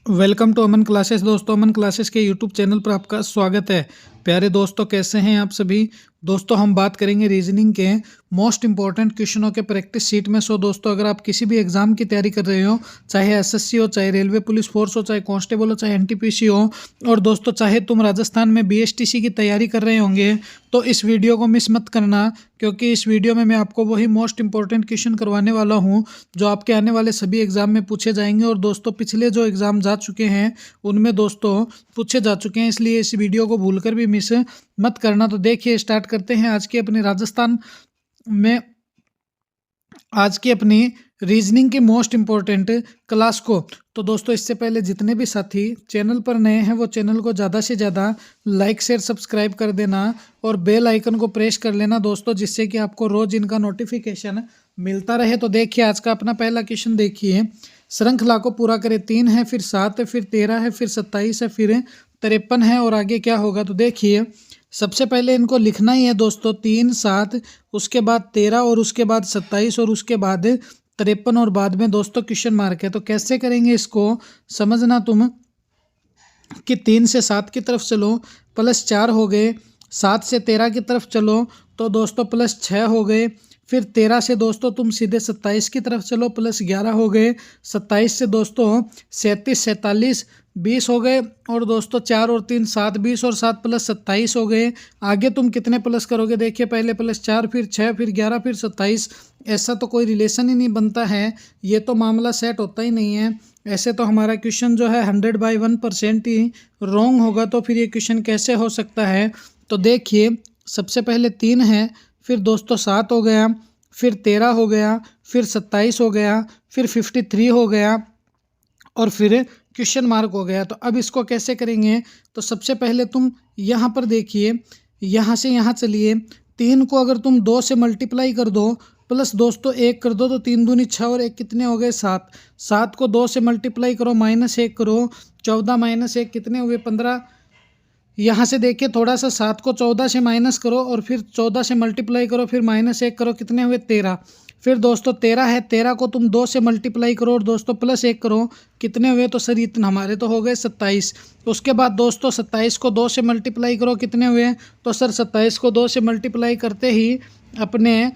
Welcome to Aman classes. दोस्तों, Aman classes के YouTube channel पर आपका स्वागत है। प्यारे दोस्तों, कैसे हैं आप सभी। दोस्तों, हम बात करेंगे रीजनिंग के मोस्ट इंपॉर्टेंट क्वेश्चनों के प्रैक्टिस सीट में। दोस्तों, अगर आप किसी भी एग्जाम की तैयारी कर रहे हो, चाहे एसएससी हो, चाहे रेलवे पुलिस फोर्स हो, चाहे कांस्टेबल हो, चाहे एनटीपीसी हो, और दोस्तों चाहे तुम राजस्थान में बीएसटीसी की तैयारी कर रहे होंगे, तो इस वीडियो को मिस मत करना, क्योंकि इस वीडियो में मैं आपको वही मोस्ट इंपॉर्टेंट क्वेश्चन करवाने वाला हूँ जो आपके आने वाले सभी एग्जाम में पूछे जाएंगे। और दोस्तों, पिछले जो एग्जाम जा चुके हैं उनमें दोस्तों पूछे जा चुके हैं, इसलिए इस वीडियो को भूलकर भी मिस मत करना। तो देखिए, स्टार्ट करते हैं आज की अपनी राजस्थान में आज की अपनी रीजनिंग की मोस्ट इंपॉर्टेंट क्लास को। तो दोस्तों, इससे पहले जितने भी साथी चैनल पर नए हैं वो चैनल को ज़्यादा से ज़्यादा लाइक शेयर सब्सक्राइब कर देना और बेल आइकन को प्रेस कर लेना दोस्तों, जिससे कि आपको रोज इनका नोटिफिकेशन मिलता रहे। तो देखिए, आज का अपना पहला क्वेश्चन देखिए। श्रृंखला को पूरा करें। 3 है, फिर 7 है, फिर 13 है, फिर 27 है, फिर 53 है, और आगे क्या होगा। तो देखिए, सबसे पहले इनको लिखना ही है दोस्तों। 3, 7, उसके बाद 13, और उसके बाद 27, और उसके बाद 53, और बाद में दोस्तों क्वेश्चन मार्क है। तो कैसे करेंगे इसको, समझना तुम कि 3 से 7 की तरफ चलो, +4 हो गए। 7 से 13 की तरफ चलो तो दोस्तों +6 हो गए। फिर 13 से दोस्तों तुम सीधे 27 की तरफ चलो, +11 हो गए। 27 से दोस्तों 37, 47, 20 हो गए। और दोस्तों 4 और 3 7, 20 और 7 +27 हो गए। आगे तुम कितने प्लस करोगे, देखिए, पहले +4, फिर 6, फिर 11, फिर 27। ऐसा तो कोई रिलेशन ही नहीं बनता है, ये तो मामला सेट होता ही नहीं है। ऐसे तो हमारा क्वेश्चन जो है 100/1% ही रॉन्ग होगा। तो फिर ये क्वेश्चन कैसे हो सकता है। तो देखिए, सबसे पहले 3 है, फिर दोस्तों 7 हो गया, फिर 13 हो गया, फिर 27 हो गया, फिर 53 हो गया, और फिर क्वेश्चन मार्क हो गया। तो अब इसको कैसे करेंगे। तो सबसे पहले तुम यहाँ पर देखिए, यहाँ से यहाँ चलिए। 3 को अगर तुम 2 से मल्टीप्लाई कर दो, प्लस दोस्तों 1 कर दो, तो 3 दूनी 6 और 1 कितने हो गए 7। 7 को 2 से मल्टीप्लाई करो, -1 करो, 14 -1 कितने हुए 15। यहाँ से देखिए, थोड़ा सा 7 को 14 से माइनस करो, और फिर 14 से मल्टीप्लाई करो, फिर -1 करो, कितने हुए 13। फिर दोस्तों 13 है, 13 को तुम 2 से मल्टीप्लाई करो, और दोस्तों +1 करो, कितने हुए। तो सर इतने हमारे तो हो गए 27। उसके बाद दोस्तों 27 को 2 से मल्टीप्लाई करो, कितने हुए। तो सर 27 को 2 से मल्टीप्लाई करते ही अपने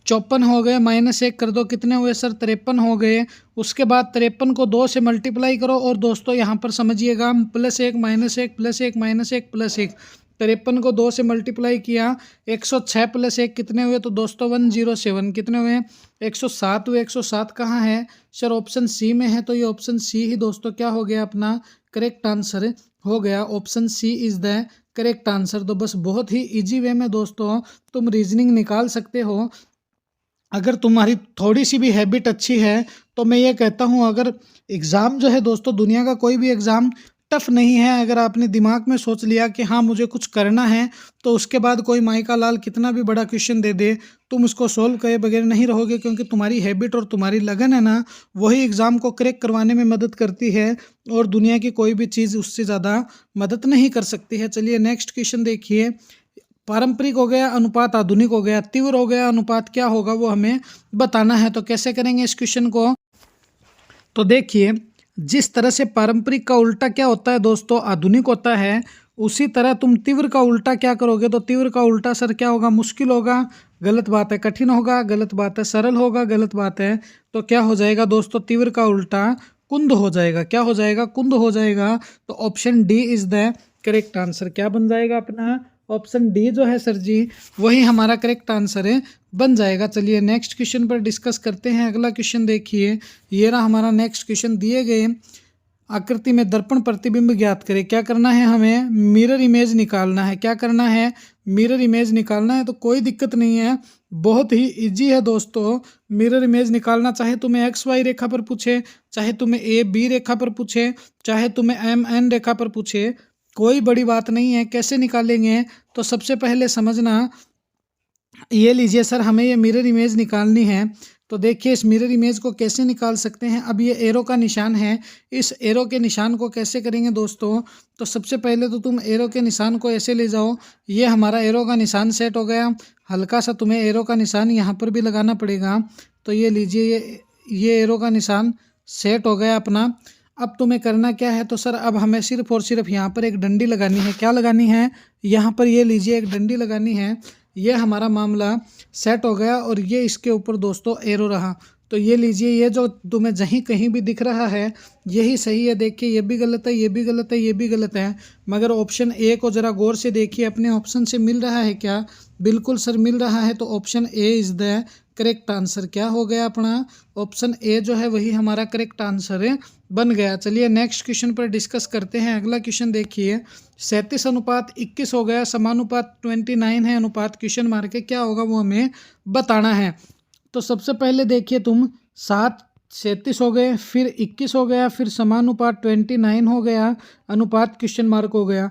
54 हो गए, -1 कर दो, कितने हुए सर 53 हो गए। उसके बाद 53 को 2 से मल्टीप्लाई करो, और दोस्तों यहाँ पर समझिएगा +1 -1 +1 -1 +1। 53 को 2 से मल्टीप्लाई किया, 106 +1 कितने हुए। तो दोस्तों 107 कितने हुए 107 हुए। 107 कहाँ है सर, ऑप्शन सी में है। तो ये ऑप्शन सी ही दोस्तों क्या हो गया, अपना करेक्ट आंसर हो गया। Option C is the correct answer. तो बस बहुत ही ईजी वे में दोस्तों तुम रीजनिंग निकाल सकते हो। अगर तुम्हारी थोड़ी सी भी हैबिट अच्छी है तो मैं ये कहता हूँ, अगर एग्ज़ाम जो है दोस्तों, दुनिया का कोई भी एग्ज़ाम टफ नहीं है। अगर आपने दिमाग में सोच लिया कि हाँ मुझे कुछ करना है, तो उसके बाद कोई माई का लाल कितना भी बड़ा क्वेश्चन दे दे, तुम उसको सोल्व करे बगैर नहीं रहोगे, क्योंकि तुम्हारी हैबिट और तुम्हारी लगन है ना, वही एग्ज़ाम को क्रैक करवाने में मदद करती है, और दुनिया की कोई भी चीज़ उससे ज़्यादा मदद नहीं कर सकती है। चलिए नेक्स्ट क्वेश्चन देखिए। पारंपरिक हो गया, अनुपात आधुनिक हो गया, तीव्र हो गया, अनुपात क्या होगा वो हमें बताना है। तो कैसे करेंगे इस क्वेश्चन को। तो देखिए, जिस तरह से पारंपरिक का उल्टा क्या होता है दोस्तों, आधुनिक होता है, उसी तरह तुम तीव्र का उल्टा क्या करोगे। तो तीव्र का उल्टा सर क्या होगा, मुश्किल होगा, गलत बात है। कठिन होगा, गलत बात है। सरल होगा, गलत बात है। तो क्या हो जाएगा दोस्तों, तीव्र का उल्टा कुंद हो जाएगा। क्या हो जाएगा, कुंद हो जाएगा। तो option D is the correct answer. क्या बन जाएगा अपना, ऑप्शन डी जो है सर जी, वही हमारा करेक्ट आंसर है, बन जाएगा। चलिए नेक्स्ट क्वेश्चन पर डिस्कस करते हैं। अगला क्वेश्चन देखिए, ये रहा हमारा नेक्स्ट क्वेश्चन। दिए गए आकृति में दर्पण प्रतिबिंब ज्ञात करें। क्या करना है, हमें मिरर इमेज निकालना है। क्या करना है, मिरर इमेज निकालना है। तो कोई दिक्कत नहीं है, बहुत ही इजी है दोस्तों मिरर इमेज निकालना। चाहे तुम्हें XY रेखा पर पूछे, चाहे तुम्हें AB रेखा पर पूछे, चाहे तुम्हें MN रेखा पर पूछे, कोई बड़ी बात नहीं है। कैसे निकालेंगे, तो सबसे पहले समझना, ये लीजिए सर, हमें ये मिरर इमेज निकालनी है। तो देखिए, इस मिरर इमेज को कैसे निकाल सकते हैं। अब ये एरो का निशान है, इस एरो के निशान को कैसे करेंगे दोस्तों। तो सबसे पहले तो तुम एरो के निशान को ऐसे ले जाओ, ये हमारा एरो का निशान सेट हो गया। हल्का सा तुम्हें एरो का निशान यहाँ पर भी लगाना पड़ेगा। तो ये लीजिए, ये एरो का निशान सेट हो गया अपना। अब तुम्हें करना क्या है, तो सर अब हमें सिर्फ और सिर्फ यहाँ पर एक डंडी लगानी है। क्या लगानी है, यहाँ पर ये लीजिए एक डंडी लगानी है। ये हमारा मामला सेट हो गया और ये इसके ऊपर दोस्तों एरो रहा। तो ये लीजिए, ये जो तुम्हें जहीं कहीं भी दिख रहा है यही सही है। देखिए ये भी गलत है, ये भी गलत है, ये भी गलत है, मगर ऑप्शन ए को ज़रा गौर से देखिए, अपने ऑप्शन से मिल रहा है क्या? बिल्कुल सर मिल रहा है। तो option A is the correct answer. क्या हो गया अपना? ऑप्शन ए जो है वही हमारा करेक्ट आंसर बन गया। चलिए नेक्स्ट क्वेश्चन पर डिस्कस करते हैं। अगला क्वेश्चन देखिए, 37:21 हो गया, समानुपात 29 है, अनुपात क्वेश्चन मार्क है, क्या होगा वो हमें बताना है। तो सबसे पहले देखिए तुम, 37 हो गए, फिर 21 हो गया, फिर समानुपात 29 हो गया, अनुपात क्वेश्चन मार्क हो गया।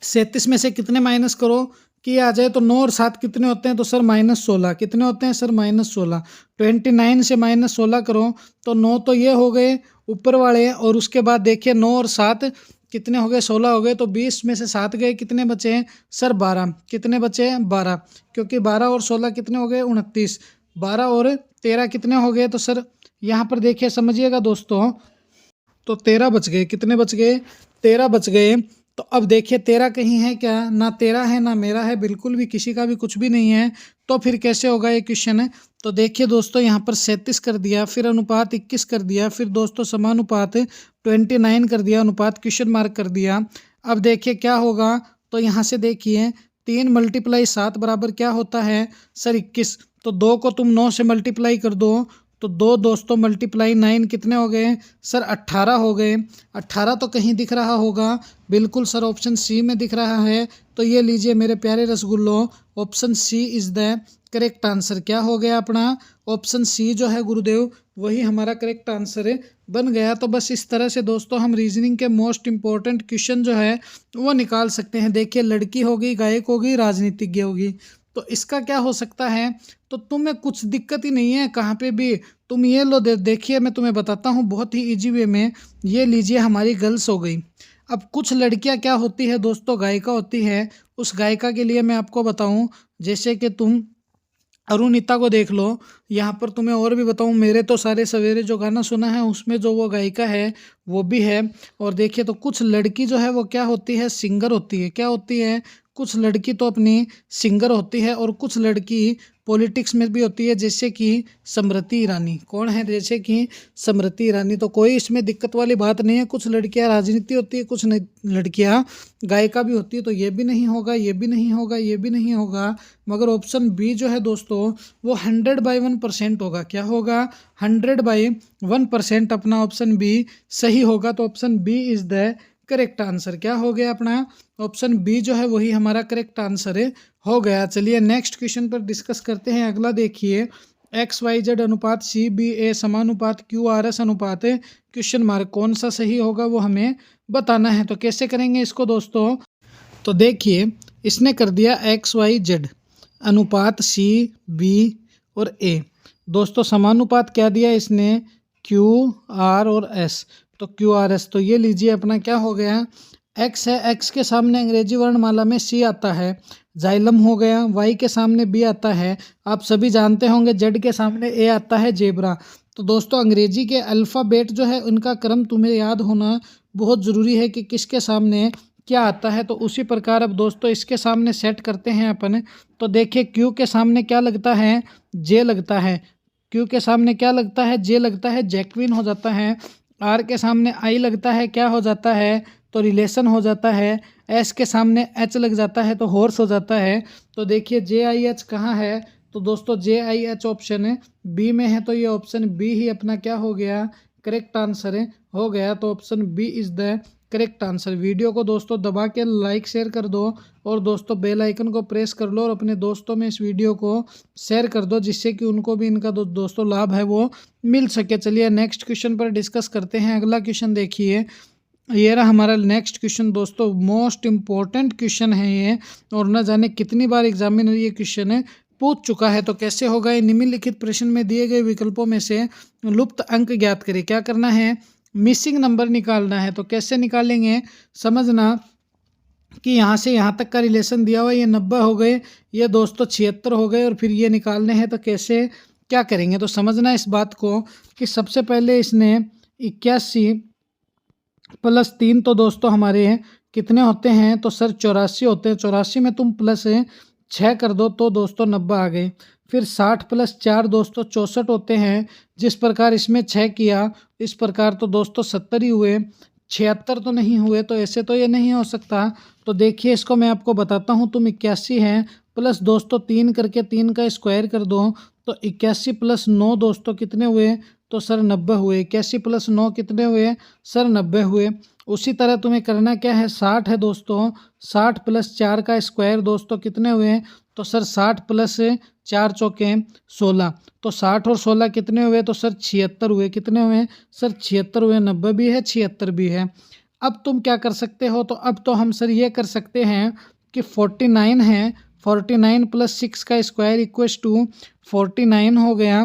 37 में से कितने माइनस करो कि आ जाए, तो 9 और 7 कितने होते हैं, तो सर -16। कितने होते हैं सर? -16। 29 से -16 करो तो 9 तो ये हो गए ऊपर वाले, और उसके बाद देखिए 9 और 7 कितने हो गए? 16 हो गए। तो 20 में से 7 गए, कितने बचे हैं सर? 12। कितने बचे हैं? 12, क्योंकि 12 और 16 कितने हो गए? 29। 12 और 13 कितने हो गए? तो सर यहाँ पर देखिए समझिएगा दोस्तों, तो 13 बच गए। कितने बच गए? 13 बच गए। तो अब देखिए 13 कहीं है क्या? ना 13 है ना मेरा है, बिल्कुल भी किसी का भी कुछ भी नहीं है। तो फिर कैसे होगा ये क्वेश्चन है? तो देखिए दोस्तों, यहाँ पर 37 कर दिया, फिर अनुपात 21 कर दिया, फिर दोस्तों समानुपात 29 कर दिया, अनुपात क्वेश्चन मार्क कर दिया। अब देखिए क्या होगा, तो यहाँ से देखिए 3 × 7 बराबर क्या होता है सर? 21। तो 2 को तुम 9 से मल्टीप्लाई कर दो, तो 2 दोस्तों × 9 कितने हो गए सर? 18 हो गए। 18 तो कहीं दिख रहा होगा, बिल्कुल सर ऑप्शन सी में दिख रहा है। तो ये लीजिए मेरे प्यारे रसगुल्लो, option C is the correct answer. क्या हो गया अपना? ऑप्शन सी जो है गुरुदेव वही हमारा करेक्ट आंसर बन गया। तो बस इस तरह से दोस्तों हम रीजनिंग के मोस्ट इंपॉर्टेंट क्वेश्चन जो है वो निकाल सकते हैं। देखिए लड़की होगी, गायक होगी, राजनीतिज्ञ होगी, तो इसका क्या हो सकता है? तो तुम्हें कुछ दिक्कत ही नहीं है कहाँ पे भी। तुम ये लो, देखिए मैं तुम्हें बताता हूँ बहुत ही इजी वे में। ये लीजिए हमारी गर्ल्स हो गई। अब कुछ लड़कियाँ क्या होती है दोस्तों? गायिका होती है। उस गायिका के लिए मैं आपको बताऊँ, जैसे कि तुम अरुणिता को देख लो। यहाँ पर तुम्हें और भी बताऊँ, मेरे तो सारे सवेरे जो गाना सुना है उसमें जो वो गायिका है वो भी है। और देखिए तो कुछ लड़की जो है वो क्या होती है? सिंगर होती है। क्या होती है? कुछ लड़की तो अपनी सिंगर होती है, और कुछ लड़की पॉलिटिक्स में भी होती है, जैसे कि स्मृति ईरानी। कौन है? जैसे कि स्मृति ईरानी। तो कोई इसमें दिक्कत वाली बात नहीं है। कुछ लड़कियां राजनीति होती है, कुछ लड़कियां गायिका भी होती है। तो ये भी नहीं होगा, ये भी नहीं होगा, ये भी नहीं होगा, मगर ऑप्शन बी जो है दोस्तों वो 100/1% होगा। क्या होगा? 100/1% अपना ऑप्शन बी सही होगा। तो option B is the correct answer. क्या हो गया अपना? ऑप्शन बी जो है वही हमारा करेक्ट आंसर हो गया। चलिए नेक्स्ट क्वेश्चन पर डिस्कस करते हैं। अगला देखिए, XYZ अनुपात CBA समानुपात QRS अनुपात क्वेश्चन मार्क, कौन सा सही होगा वो हमें बताना है। तो कैसे करेंगे इसको दोस्तों? तो देखिए इसने कर दिया XYZ अनुपात CB और A। दोस्तों समानुपात क्या दिया इसने? QR और S। तो QRS, तो ये लीजिए अपना क्या हो गया? X है, X के सामने अंग्रेजी वर्णमाला में C आता है, जाइलम हो गया। Y के सामने B आता है, आप सभी जानते होंगे। Z के सामने A आता है, जेब्रा। तो दोस्तों अंग्रेजी के अल्फ़ाबेट जो है उनका क्रम तुम्हें याद होना बहुत ज़रूरी है कि किसके सामने क्या आता है। तो उसी प्रकार अब दोस्तों इसके सामने सेट करते हैं अपन। तो देखिए Q के सामने क्या लगता है? J लगता है। Q के सामने क्या लगता है? J लगता है, जैक्विन हो जाता है। R के सामने I लगता है, क्या हो जाता है? तो रिलेशन हो जाता है। S के सामने H लग जाता है तो हॉर्स हो जाता है। तो देखिए JIH कहाँ है? तो दोस्तों JIH ऑप्शन बी में है। तो ये ऑप्शन बी ही अपना क्या हो गया? करेक्ट आंसर हो गया। तो option B is the correct answer. Video को दोस्तों दबा के लाइक शेयर कर दो, और दोस्तों बेल आइकन को प्रेस कर लो, और अपने दोस्तों में इस वीडियो को शेयर कर दो, जिससे कि उनको भी इनका दोस्तों लाभ है वो मिल सके। चलिए नेक्स्ट क्वेश्चन पर डिस्कस करते हैं। अगला क्वेश्चन देखिए, ये रहा हमारा नेक्स्ट क्वेश्चन। दोस्तों मोस्ट इम्पोर्टेंट क्वेश्चन है ये, और न जाने कितनी बार एग्जामिनर ये क्वेश्चन पूछ चुका है। तो कैसे होगा ये? निम्नलिखित प्रश्न में दिए गए विकल्पों में से लुप्त अंक ज्ञात करें। क्या करना है? मिसिंग नंबर निकालना है। तो कैसे निकालेंगे? समझना कि यहाँ से यहाँ तक का रिलेशन दिया हुआ, ये 90 हो गए, ये दोस्तों 76 हो गए, और फिर ये निकालने हैं। तो कैसे क्या करेंगे? तो समझना इस बात को कि सबसे पहले इसने 81 प्लस 3 तो दोस्तों हमारे कितने होते हैं, तो सर 84 होते हैं। 84 में तुम प्लस 6 कर दो तो दोस्तों 90 आ गए। फिर 60 प्लस 4 दोस्तों 64 होते हैं। जिस प्रकार इसमें 6 किया इस प्रकार तो दोस्तों 70 ही हुए, 76 तो नहीं हुए, तो ऐसे तो ये नहीं हो सकता। तो देखिए इसको मैं आपको बताता हूँ। तुम 81 है प्लस दोस्तों 3 करके 3 का स्क्वायर कर दो तो 81 प्लस 9 दोस्तों कितने हुए, तो सर 90 हुए। 81 प्लस 9 कितने हुए, सर 90 हुए। उसी तरह तुम्हें करना क्या है, 60 है दोस्तों, 60 प्लस 4 का स्क्वायर दोस्तों कितने हुए, तो सर 60 प्लस 4 चौके 16, तो 60 और 16 कितने हुए, तो सर 76 हुए। कितने हुए, सर 76 हुए। 90 भी है 76 भी है। अब तुम क्या कर सकते हो, तो अब तो हम सर ये कर सकते हैं कि 49 है, 49 प्लस 6 का स्क्वायर इक्वल्स टू 49 हो गया,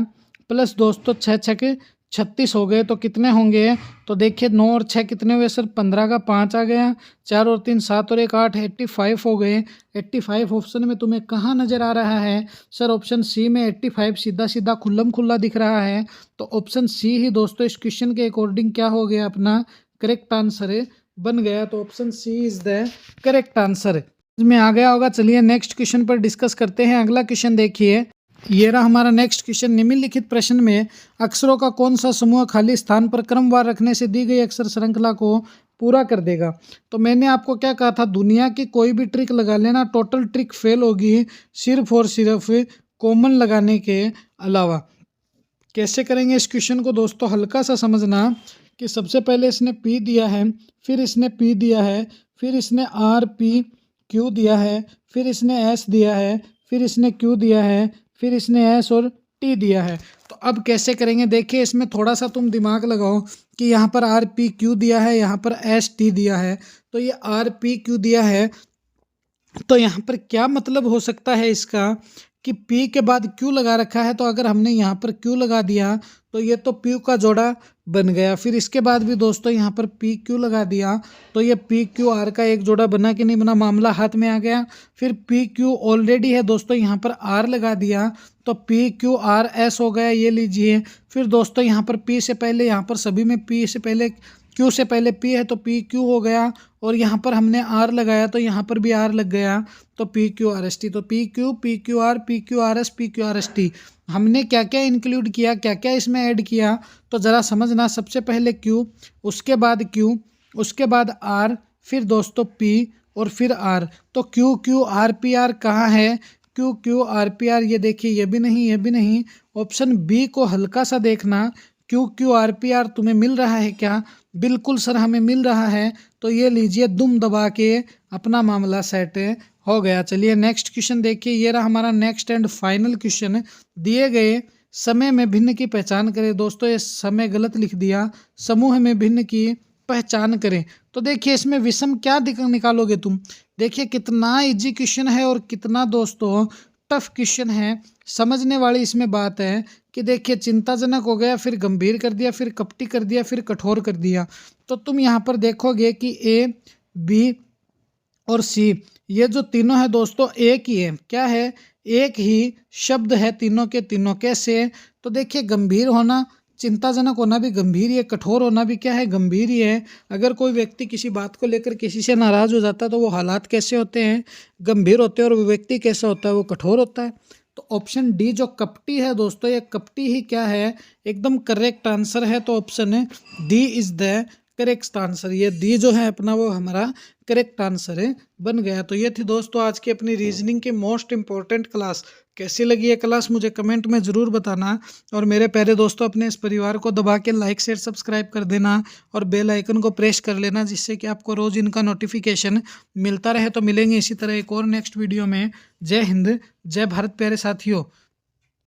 प्लस दोस्तों 6 छके 36 हो गए, तो कितने होंगे, तो देखिए 9 और 6 कितने हुए सर, 15 का 5 आ गया, 4 और 3 7 और 1 8, 85 हो गए। 85 ऑप्शन में तुम्हें कहाँ नज़र आ रहा है, सर ऑप्शन सी में 85 सीधा सीधा खुल्लम खुल्ला दिख रहा है। तो ऑप्शन सी ही दोस्तों इस क्वेश्चन के अकॉर्डिंग क्या हो गया, अपना करेक्ट आंसर बन गया। तो option C is the correct answer में आ गया होगा। चलिए नेक्स्ट क्वेश्चन पर डिस्कस करते हैं। अगला क्वेश्चन देखिए, ये रहा हमारा नेक्स्ट क्वेश्चन। निम्नलिखित प्रश्न में अक्षरों का कौन सा समूह खाली स्थान पर क्रमवार रखने से दी गई अक्षर श्रृंखला को पूरा कर देगा। तो मैंने आपको क्या कहा था, दुनिया की कोई भी ट्रिक लगा लेना, टोटल ट्रिक फेल होगी सिर्फ और सिर्फ कॉमन लगाने के अलावा। कैसे करेंगे इस क्वेश्चन को दोस्तों, हल्का सा समझना कि सबसे पहले इसने P दिया है, फिर इसने P दिया है, फिर इसने RPQ दिया है, फिर इसने S दिया है, फिर इसने Q दिया है, फिर इसने S और T दिया है। तो अब कैसे करेंगे, देखिए इसमें थोड़ा सा तुम दिमाग लगाओ कि यहाँ पर RPQ दिया है, यहाँ पर ST दिया है, तो ये RPQ दिया है, तो यहाँ पर क्या मतलब हो सकता है इसका कि P के बाद Q लगा रखा है, तो अगर हमने यहाँ पर Q लगा दिया तो ये तो P का जोड़ा बन गया। फिर इसके बाद भी दोस्तों यहाँ पर PQ लगा दिया तो ये PQR का एक जोड़ा बना कि नहीं बना, मामला हाथ में आ गया। फिर PQ ऑलरेडी है दोस्तों, यहाँ पर R लगा दिया तो PQRS हो गया, ये लीजिए। फिर दोस्तों यहाँ पर P से पहले, यहाँ पर सभी में P से पहले Q से पहले P है तो PQ हो गया, और यहाँ पर हमने R लगाया तो यहाँ पर भी R लग गया तो PQRST। तो PQ PQR PQRS PQRST हमने क्या क्या इंक्लूड किया, क्या क्या इसमें ऐड किया, तो ज़रा समझना। सबसे पहले Q, उसके बाद Q, उसके बाद R, फिर दोस्तों P और फिर R। तो QQRPR कहाँ है, QQRPR ये देखिए, ये भी नहीं, ये भी नहीं। ऑप्शन बी को हल्का सा देखना, QQRPR तुम्हें मिल रहा है क्या, बिल्कुल सर हमें मिल रहा है, तो ये लीजिए दुम दबा के अपना मामला सेट हो गया। चलिए नेक्स्ट क्वेश्चन देखिए, ये रहा हमारा नेक्स्ट एंड फाइनल क्वेश्चन। दिए गए समय में भिन्न की पहचान करें। दोस्तों ये समय गलत लिख दिया, समूह में भिन्न की पहचान करें। तो देखिए इसमें विषम क्या निकालोगे तुम, देखिए कितना इजी क्वेश्चन है और कितना दोस्तों टफ क्वेश्चन है। समझने वाली इसमें बात है कि देखिए चिंताजनक हो गया, फिर गंभीर कर दिया, फिर कपटी कर दिया, फिर कठोर कर दिया। तो तुम यहाँ पर देखोगे कि A, B और C ये जो तीनों है दोस्तों एक ही है, क्या है, एक ही शब्द है तीनों के तीनों। कैसे, तो देखिए गंभीर होना, चिंताजनक होना भी गंभीर ही है, कठोर होना भी क्या है, गंभीर ही है। अगर कोई व्यक्ति किसी बात को लेकर किसी से नाराज हो जाता है तो वो हालात कैसे होते हैं, गंभीर होते हैं, और वो व्यक्ति कैसा होता है, वो कठोर होता है। तो ऑप्शन डी जो कपटी है दोस्तों, ये कपटी ही क्या है, एकदम करेक्ट आंसर है। तो option D is the correct answer, ये डी जो है अपना वो हमारा करेक्ट आंसर है बन गया। तो ये थी दोस्तों आज की अपनी रीजनिंग की मोस्ट इंपॉर्टेंट क्लास। कैसी लगी ये क्लास मुझे कमेंट में ज़रूर बताना, और मेरे प्यारे दोस्तों अपने इस परिवार को दबा के लाइक शेयर सब्सक्राइब कर देना और बेल आइकन को प्रेस कर लेना, जिससे कि आपको रोज़ इनका नोटिफिकेशन मिलता रहे। तो मिलेंगे इसी तरह एक और नेक्स्ट वीडियो में। जय हिंद, जय भारत प्यारे साथियों।